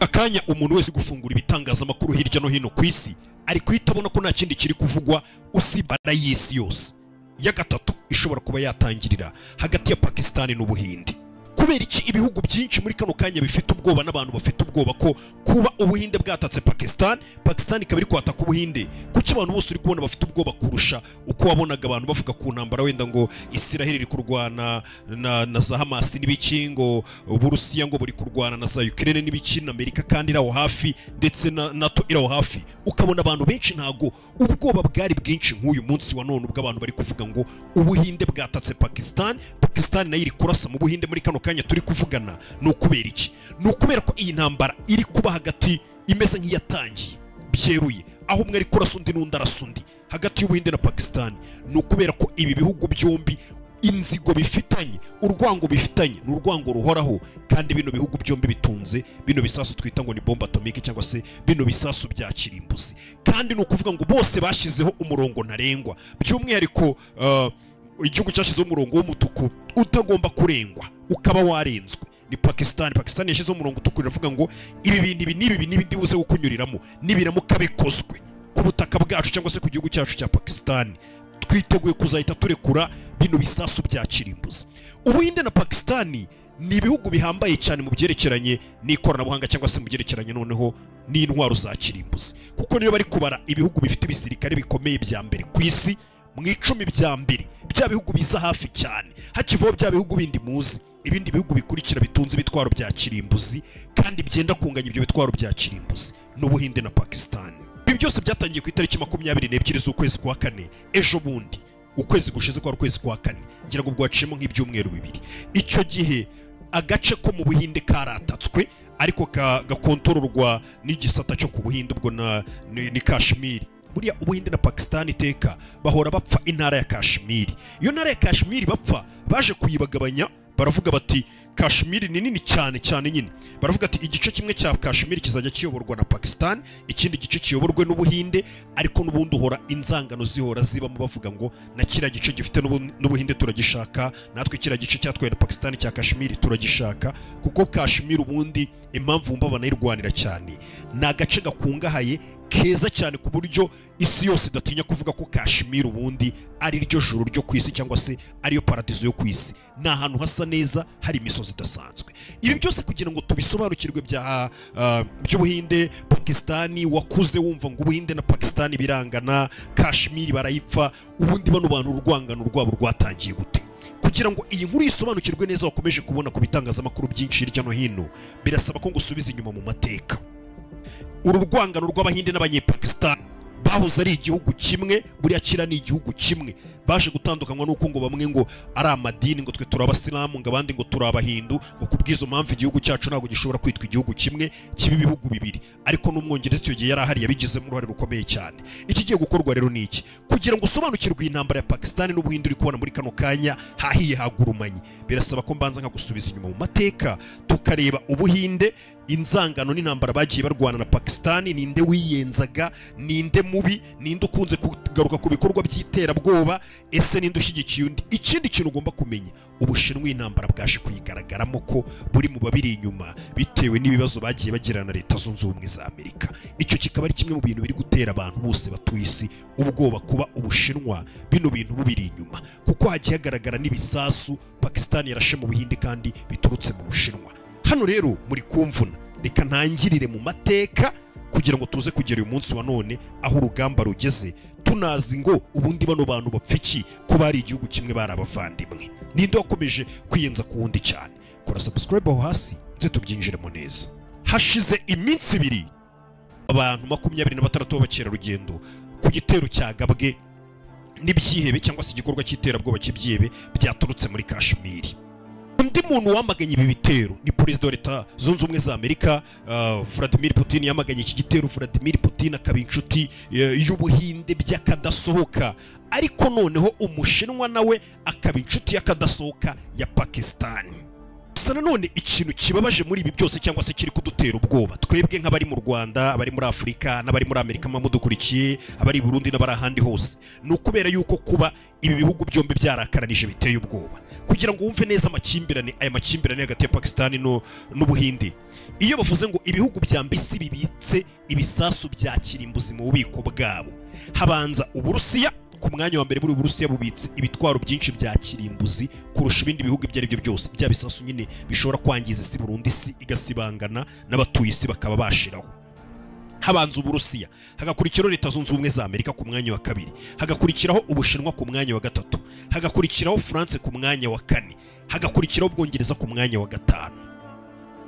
akanya umuntu wese gufungura ibitangazamakuru hirya no hino ku isi ari kuhitabona ko nta kindi kiri kuvugwa usibye y'isi yose. Ya gatatu ishobora kuba yatangirira hagati ya Pakistan n'Ubuhinde. Kubera iki ibihugu byinshi muri kano kanya bifite ubwoba n'abantu bafite ubwoba ko kuba Ubuhinde bwatatse Pakistan ikaba iri kwataka Ubuhinde, kuki abantu bose uri kubona bafite ubwoba kurusha uko wabonaga abantu bavuga ku ntambara wenda ngo Israel iri kurwana na za Hamas n'ibiki, ngo Uburusiya ngo buri kurwana na za Ukraine n'ibiki, na Amerika kandi iraho hafi ndetse na NATO iraho hafi. Ukabona abantu benshi ntago ubwoba bwari bwinshi nk'uyu munsi wa none ubwo abantu bari kuvuga ngo Ubuhinde bwatatse Pakistan nayo iri kurasa mu Buhinde muri kano kanya turi kuvugana. Ni ukubera iki? Ni ukubera ko iyi ntambara iri kuba hagati imeze nk'iyatangiye byeruye, aho umwe ari kurasa undi n'undi arasa undi hagati y'Ubuhinde na Pakistan. Ni ukubera ko ibi bihugu byombi inzigo bifitanye, urwango bifitanye ni urwango ruhoraho, kandi bino bihugu byombi bitunze bino bisasu twita ngo ni bombe atomike cyangwa se bino bisasu bya kirimbuzi. Kandi ni ukuvuga ngo bose bashizeho umurongo ntarengwa, by'umwihariko igihugu cyashyizeho umurongo w'umutuku utagomba kurengwa ukaba warenzwe ni Pakistan yashyizeho umurongo utukura iravuga ngo ibi bintu n'ibi buze gukunyuriramo nibiramuka bikozwe ku butaka bwacu cyangwa se ku gihugu cyacu cya Pakistan, twiteguye kuzahita turekura bino bisasu bya kirimbuzi. Ubuhinde na Pakistan ni ibihugu bihambaye cyane mu byerekeranye n'ikoranabuhanga cyangwa se mu byerekeranye noneho n'intwaro za kirimbuzi, kuko niyo bari kubara ibihugu bifite ibisirikare bikomeye bya mbere ku isi mu 10 bya mbere, bya bihugu biza hafi cyane hakivaho bya bihugu bindi muzi, ibindi bihugu bikurikira bitunze ibitwaro bya kirimbuzi kandi byenda kunganya ibyo bitwaro bya kirimbuzi n'Ubuhinde na Pakistan. Ibi byose byatangiye ku itariki 22 z'ukwezi kwa kane, ejo bundi ukwezi gushize kwa ukwezi kwa kane, ngira ngo bwaciyemo nk'ibyumweru bibiri. Icyo gihe agace ko mu Buhinde karatatswe ariko gakontororwa n'igisata cyo ku Buhinde ubwo ni Kashmir. Buriya Ubuhinde na Pakistan iteka bahora bapfa intara ya Kashmir. Iyo ntara ya Kashmir bapfa baje kuyibagabanya, baravuga bati Kashmir ni nini cyane nyine, baravuga ati igice kimwe cya Kashmir kizajya kiyoborwa na Pakistan, ikindi gice kiyoborwe n'Ubuhinde, ariko n'ubundi uhora inzangano zihora zibamo bavuga ngo na kira gice gifite n'Ubuhinde turagishaka, natwe kira gice cyatwaye na Pakistan cya Kashmir turagishaka, kuko Kashmir ubundi impamvu mba banayirwanira cyane ni agace gakungahaye keza cyane ku buryo isi yose idatinya kuvuga ko Kashmir ubundi ari ryo juru ryo kwisi cyangwa se ariyo paradizo yo kwisi. Ni ahantu hasa neza hari imisozi idasanzwe. Ibi byose kugira ngo tubisobanukirwe by'Ubuhinde Pakistan, wakuze wumva ngo Ubuhinde na Pakistan birangana, Kashmir barayipfa, ubundi bano bantu urwangano rwabo rwatangiye gute? Kugira ngo iyi nkuru isobanukirwe neza wakomeje kubona ku bitangazamakuru byinshi hirya no hino, birasaba ko ngusubiza inyuma mu mateka. Uru rwangano rw'Abahinde n'Abanyepakistan bahoze ari igihugu kimwe, buriya kira ni igihugu kimwe, baje gutandukanywa nuko ngo bamwe ngo ari amadini, ngo twe turi Abasilamu, ngo abandi ngo turi Abahindu, ngo kubwizo mpamvu igihugu cyacu ntabwo gishobora kwitwa igihugu kimwe kibi bihugu bibiri. Ariko n'umwongereza icyo gihe yari ahari yabigizemo uruhare rukomeye cyane. Ikigiye gukorwa rero ni iki? Kugira ngo usobanukirwe intambara ya Pakistan n'Ubuhinde uri kubona muri kano kanya hahiye hagurumanye, birasaba ko mbanza nkagusubiza inyuma mu mateka tukareba Ubuhinde, inzangano n'intambara bagiye barwana na Pakistan, ninde wiyenzaga, ninde mubi, ninde ukunze kugaruka ku bikorwa by'iterabwoba, ese ninde ushyigikiye undi. Ikindi kintu ugomba kumenya, Ubushinwa intambara bwaje kuyigaragaramo ko buri mu babiri inyuma bitewe n'ibibazo bagiye bagirana na Leta Zunze Ubumwe za Amerika. Icyo kikaba ari kimwe mu bintu biri gutera abantu bose batuye isi ubwoba kuba Ubushinwa bino bintu bubiri inyuma, kuko hagiye hagaragara n'ibisasu Pakistan yarashe mu Buhinde kandi biturutse mu Bushinwa. Hano rero muri kumvuna, reka ntangirire mu mateka kugira ngo tuze kugera uyu munsi wa none aho urugamba rugeze, tunazi ngo ubundi bano bantu bapfiki ko bari igihugu kimwe bari abavandimwe. Ninde wakomeje kwiyenza ku wundi cyane? Kora subscribe aho hasi nze tubyinjiremo neza. Hashize iminsi ibiri abantu 26 b'abakerarugendo ku gitero cyagabwe n'ibyihebe cyangwa se igikorwa cy'iterabwoba cy'ibyihebe byaturutse muri Kashmir. Undi muntu wamaganye ibi bitero ni Perezida wa Leta Zunze Ubumwe za Amerika, Vladimir Putin yamaganye iki gitero. Vladimir Putin akaba inshuti y'Ubuhinde by'akadasohoka, ariko noneho Umushinwa nawe akaba inshuti y'akadasohoka ya Pakistan. Gusa nanone ikintu kibabaje muri ibi byose cyangwa se kiri kudutera ubwoba twebwe nk'abari mu Rwanda, abari muri Afurika n'abari muri Amerika mudukurikiye, abari i Burundi n'abari ahandi hose, ni ukubera yuko kuba ibi bihugu byombi byarakaranije biteye ubwoba. Kugira ngo wumve neza aya makimbirane hagati ya Pakistan n'Ubuhinde, iyo bavuze ngo ibihugu bya mbisi bibitse ibisasu bya kirimbuzi mu bubiko bwabo, habanza Uburusiya. Ku mwanya wa mbere muri Uburusiya bubitse ibitwaro byinshi bya kirimbuzi kurusha ibindi bihugu ibyo ari byo byose, bya bisasu nyine bishobora kwangiza isi burundu, isi igasibangana n'abatuye isi bakaba bashiraho. Habanza Uburusiya, hagakurikiraho Leta Zunze Ubumwe za Amerika ku mwanya wa kabiri, hagakurikiraho Ubushinwa ku mwanya wa gatatu, hagakurikiraho France ku mwanya wa kane, hagakurikiraho Ubwongereza ku mwanya wa gatanu.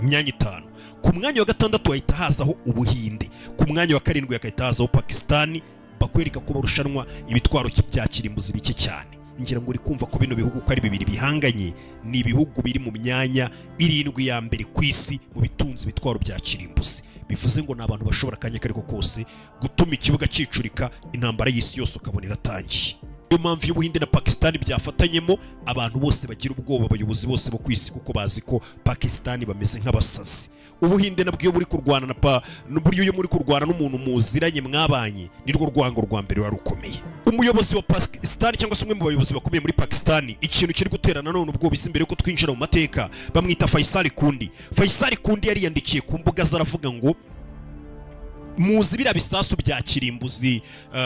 Imyanya itanu. Ku mwanya wa gatandatu hahita hazaho Ubuhinde, ku mwanya wa karindwi hakahita hazaho Pakistani, bakwereka ko barushanwa ibitwaro bya kirimbuzi bike cyane. Ngira ngo uri kumva ko bino bihugu ko ari bibiri bihanganye, ni ibihugu biri mu myanya irindwi ya mbere ku isi mu bitunze ibitwaro bya kirimbuzi. Bivuze ngo n'abantu bashobora kanya kariko kose gutuma ikibuga cicurika, intambara y'isi yose ukabona iratangiye. Iyo mpamvu y'Ubuhinde na Pakistani byafatanyemo, abantu bose bagira ubwoba, abayobozi bose bo kwisi, kuko bazi ko Pakistani bameze nk'abasazi. Ubuhinde nabwo muri kurwana n'uburyo muri kurwana n'umuntu muziranye mwabanye, nirwo rwango rwa mbere warukomeye. Umuyobozi wa Pakistani cyangwa se umwe mu bayobozi bakomeye muri Pakistani, ikintu kiri guterana none ubwo bisi mbere yuko twinjira mu mateka, bamwita Faisal Kundi. Faisal Kundi yari yandikiye ku mbuga zaravuga ngo muzi bira bisasu bya kirimbuzi,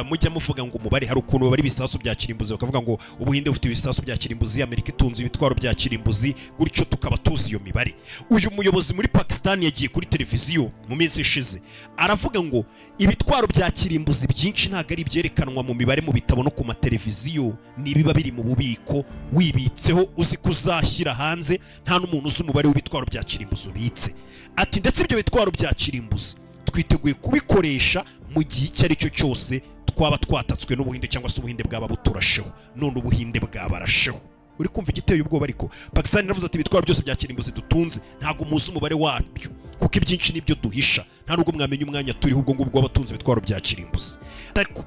mujya muvuga ngo umubare, hari ukuntu bari bisasu bya kirimbuzi bakavuga ngo Ubuhinde bufite ibisasu bya kirimbuzi, Amerika itunze ibitwaro bya kirimbuzi, gutyo tukaba tuzi iyo mibare. Uyu muyobozi muri Pakistani yagiye kuri televiziyo mu minsi ishize aravuga ngo ibitwaro bya kirimbuzi byinshi ntago ari byerekanwa mu mibare mu bitabo no ku mateleviziyo, nibiba biri mu bubiko wibitseho uzi kuzashyira hanze, nta n'umuntu uzi umubare w'ibitwaro bya kirimbuzi ubitse. Ati ndetse ibyo bitwaro bya kirimbuzi twiteguye kubikoresha mu gihe icyo ari cyo cyose twaba twatatswe n'Ubuhinde cyangwa se Ubuhinde bwaba buturasheho, none Ubuhinde bwabarasheho. Uri kumva igiteye ubwoba? Ariko Pakistan iravuze ati ibitwaro byose bya kirimbuzi dutunze ntago muzi umubare wabyo, kuko ibyinshi nibyo duhisha, nta nubwo mwamenya umwanya turiho ubwo ngubwo w'abatunze ibitwaro bya kirimbuzi. Ariko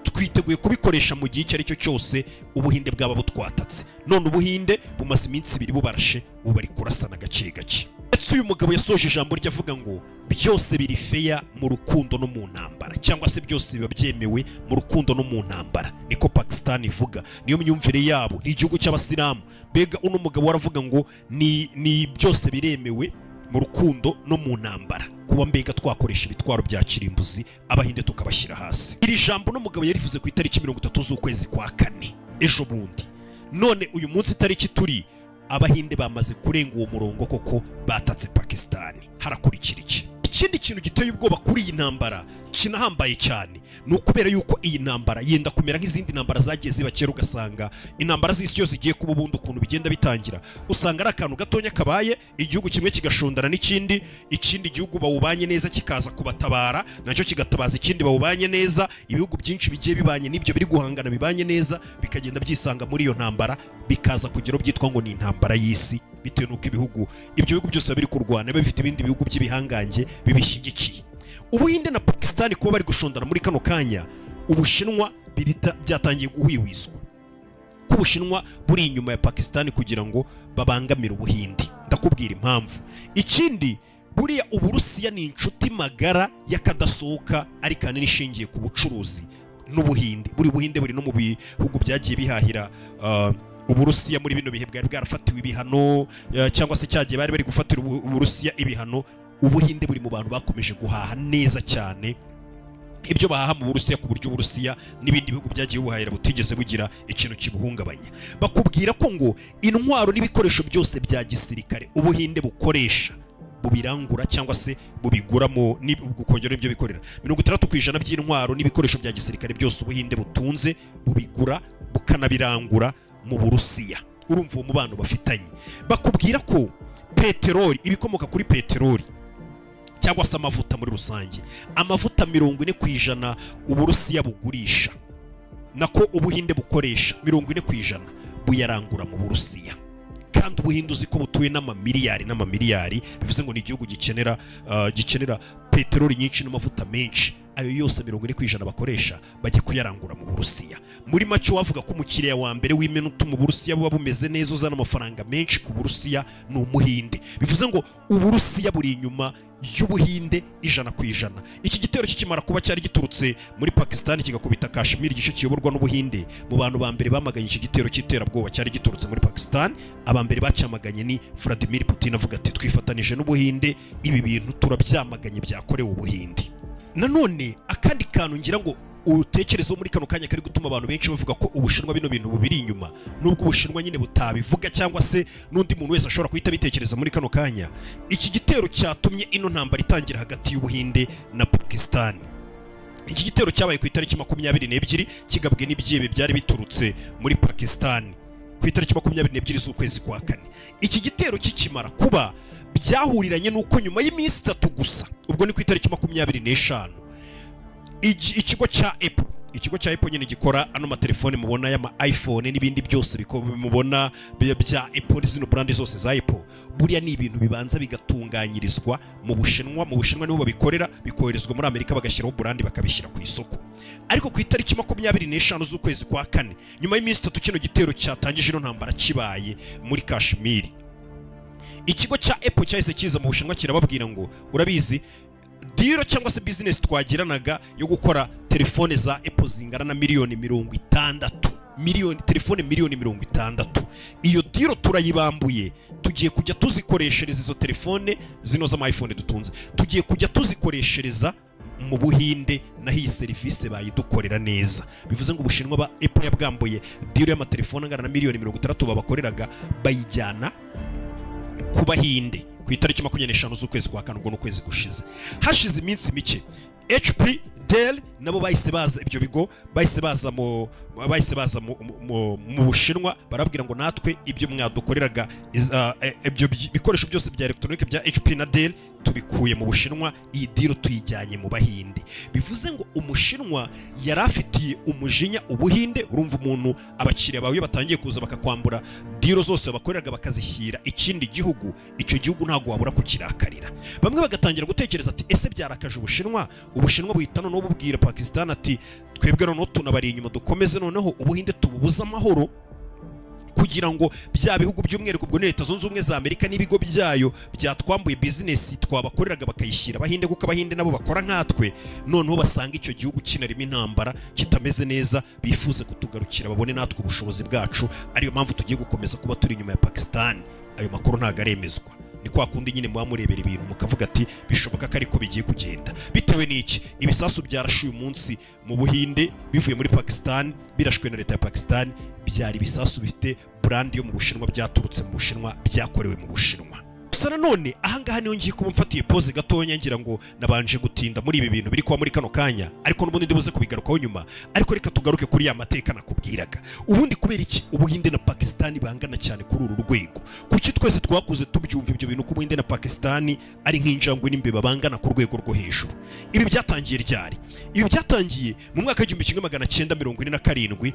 twiteguye kubikoresha mu gihe icyo ari cyo cyose Ubuhinde bwaba butwatatse, none Ubuhinde bumaze iminsi ibiri bubarashe, ubu bari kurasana gake gake. Ndetse uyu mugabo yasoje ijambo rye avuga ngo byose biri feya mu rukundo no mu ntambara, cyangwa se byose biba byemewe mu rukundo no mu ntambara, niko Pakistan ivuga, niyo myumvire yabo, ni igihugu cy'abasilamu. Mbega uno mugabo waravuga ngo ni byose biremewe mu rukundo no mu ntambara, kuba mbega twakoresha ibitwaro bya kirimbuzi Abahinde tukabashyira hasi. Iri jambo no mugabo yarivuze ku itariki 30 z'ukwezi kwa kane, ejo bundi. None uyu munsi itariki turi, Abahinde bamaze kurenga uwo murongo, koko batatse Pakistani. Harakurikira iki? Ikindi kintu giteye ubwoba kuri iyi ntambara kinahambaye cyane, ni ukubera yuko iyi ntambara yenda kumera nk'izindi ntambara zagiye ziba kera, ugasanga intambara z'isi yose igiye kuba ubundi ukuntu bigenda bitangira, usanga ari akantu gatonya kabaye, igihugu kimwe kigashondana n'ikindi, ikindi gihugu bawubanye neza kikaza kubatabara, nacyo kigatabaza ikindi bawubanye neza, ibihugu byinshi bigiye bibanye n'ibyo biri guhangana bibanye neza, bikagenda byisanga muri iyo ntambara, bikaza kugeraho byitwa ngo ni intambara y'isi, bitewe n'uko ibyo bihugu byose biri kurwana bifite ibindi bihugu by'ibihangange bibishyigikiye. Ubuhinde na Pakistani kuba bari gushondana muri kano kanya, Ubushinwa byatangiye guhwihwiswa ko Ubushinwa buri inyuma ya Pakistani kugira ngo babangamire Ubuhinde. Ndakubwira impamvu. Ikindi, buriya Uburusiya ni inshuti magara yakadasohoka, ari kandi nishingiye ku bucuruzi n'Ubuhinde. Buri Buhinde buri no mu bihugu byagiye bihahira Uburusiya muri bino bihe bwari bwarafatiwe ibihano, cyangwa se cyagiye bari gufatira Uburusiya ibihano. Ubuhinde buri mu bantu bakomeje guhaha neza cyane ibyo bahaha mu Burusiya, ku buryo Uburusiya n'ibindi bihugu byagiye buhahira butigeze bugira ikintu kibuhungabanya. Bakubwira ko ngo intwaro n'ibikoresho byose bya gisirikare Ubuhinde bukoresha bubirangura cyangwa se bubiguramo n'ubukongera ibyo bikorera 60% by'intwaro n'ibikoresho bya gisirikare byose Ubuhinde butunze bubigura bukanabirangura mu Burusiya. Urumva uwo mubano bafitanye. Bakubwira ko peteroli, ibikomoka kuri peteroli cyangwa se amavuta muri rusange, amavuta 40% Uburusiya bugurisha, nako Ubuhinde bukoresha 40% buyarangura mu Burusiya. Kandi Ubuhinde uzi ko butuye n'amamiliyari, bivuze ngo ni igihugu gikenera peteroli nyinshi n'amavuta menshi, ayo yose 40% bakoresha bajye kuyarangura mu Burusiya. Muri make wavuga ko umukiriya wa mbere w'imena utuma Uburusiya buba bumeze neza uzana amafaranga menshi ku Burusiya ni Umuhinde. Bivuze ngo Uburusiya buri inyuma y'Ubuhinde 100%. Iki gitero kikimara kuba cyari giturutse muri Pakistan kigakubita Kashmir, igice kiyoborwa n'Ubuhinde, mu bantu ba mbere bamaganye iki gitero cy'iterabwoba cyari giturutse muri Pakistan, aba mbere bacyamaganye ni Vladimir Putin avuga ati twifatanije n'Ubuhinde, ibi bintu turabyamaganye byakorewe Ubuhinde. Nanone akandi kantu ngira ngo utekerezo muri kano kanya kari gutuma abantu benshi bavuga ko Ubushinwa bino bintu bubiri inyuma, nubwo Ubushinwa nyine butabivuga cyangwa se n'undi muntu wese ashobora kuhita bitekereza muri kano kanya. Iki gitero cyatumye ino ntambara itangira hagati y'Ubuhinde na Pakistan. Iki gitero cyabaye ku itariki 22 kigabwe n'ibyebe byari biturutse muri Pakistan ku itariki 22 z'ukwezi kwa kane. Iki gitero kikimara kuba byahuriranye nuko nyuma y'iminsi 3 gusa, ubwo ni ku itariki 25, ikigo cya Apple nyine gikora ano matelefone mubona y'ama iPhone n'ibindi byose mubona bya Apple, zino brand zose za Apple, buriya ni ibintu bibanza bigatunganyirizwa mu Bushinwa. Mu Bushinwa niho babikorera, bikoherezwa muri Amerika bagashyiraho brand bakabishyira ku isoko. Ariko ku itariki 25 z'ukwezi kwa kane, nyuma y'iminsi 3 kino gitero cyatangije ino ntambara kibaye muri Kashmir, ikigo cya Apple cyahise kiza mu Bushinwa kirababwira ngo urabizi deal cyangwa se business twagiranaga yo gukora telefone za Apple zingana na miliyoni 60, telefone miliyoni 60, iyo deal turayibambuye, tugiye kujya tuzikoreshereza izo telefone zino za iPhone dutunze, tugiye kujya tuzikoreshereza mu Buhinde, naho iyi service bayidukorera neza. Bivuze ngo Ubushinwa ba Apple yabwambuye deal y'amatelefone angana na miliyoni 60 babakoreraga, bayijyana ku Bahinde ku itariki 25 z'ukwezi kwa kane, ubwo n'ukwezi gushize. Hashize iminsi mike, HP, Dell nabo bahise baza, ibyo bigo bahise baza mu Bushinwa, barabwira ngo natwe ibyo mwadukoreraga ibyo bikoresho byose bya electronic bya HP na Dell tubikuye mu Bushinwa, iyi deal tuyijyanye mu Bahinde. Bivuze ngo Umushinwa yari afitiye umujinya Ubuhinde. Urumva umuntu, abakiriya bawe batangiye kuza bakakwambura deal zose bakoreraga bakazishyira ikindi gihugu, icyo gihugu ntago wabura kukirakarira. Bamwe bagatangira gutekereza ati ese byarakaje Ubushinwa buhita noneho bubwira Pakistan ati twebwe noneho tunabari inyuma, dukomeze noneho Ubuhinde tububuza amahoro, kugira ngo bya bihugu by'umwihariko ubwo Leta Zunze Ubumwe za Amerika n'ibigo byayo byatwambuye business twabakoreraga bakayishyira Abahinde, kuko Abahinde nabo bakora nkatwe, noneho basanga icyo gihugu kinarimo intambara kitameze neza, bifuze kutugarukira babone natwe ubushobozi bwacu, ariyo mpamvu tugiye gukomeza kuba turi inyuma ya Pakistan. Ayo makuru ntago aremezwa, ni kwa kundi nyine muba murebera ibintu mukavuga ati bishoboka ko ariko bigiye kugenda. Bitewe n'iki, ibisasu byarashuye umunsi mu Buhinde bivuye muri Pakistan, birashwe na leta ya Pakistan, byari ibisasu bifite brand yo mu Bushinwa, byaturutse mu Bushinwa, byakorewe mu Bushinwa. Gusa nanone ahangaha niyo ngiye kuba mfatiye pause gatoya, ngira ngo nabanje gutinda muri ibi bintu biri kuba muri kano kanya, ariko n'ubundi ndibuze kubigarukaho nyuma. Ariko reka tugaruke kuri ya mateka nakubwiraga. Ubundi kubera iki Ubuhinde na Pakistan bangana cyane kuri uru rwego? Kuki twese twakuze tubyumva ibyo bintu ko Ubuhinde na Pakistan ari nk'injangwe n'imbeba bangana ku rwego rwo hejuru? Ibi byatangiye ryari? Ibi byatangiye mu mwaka wa 1947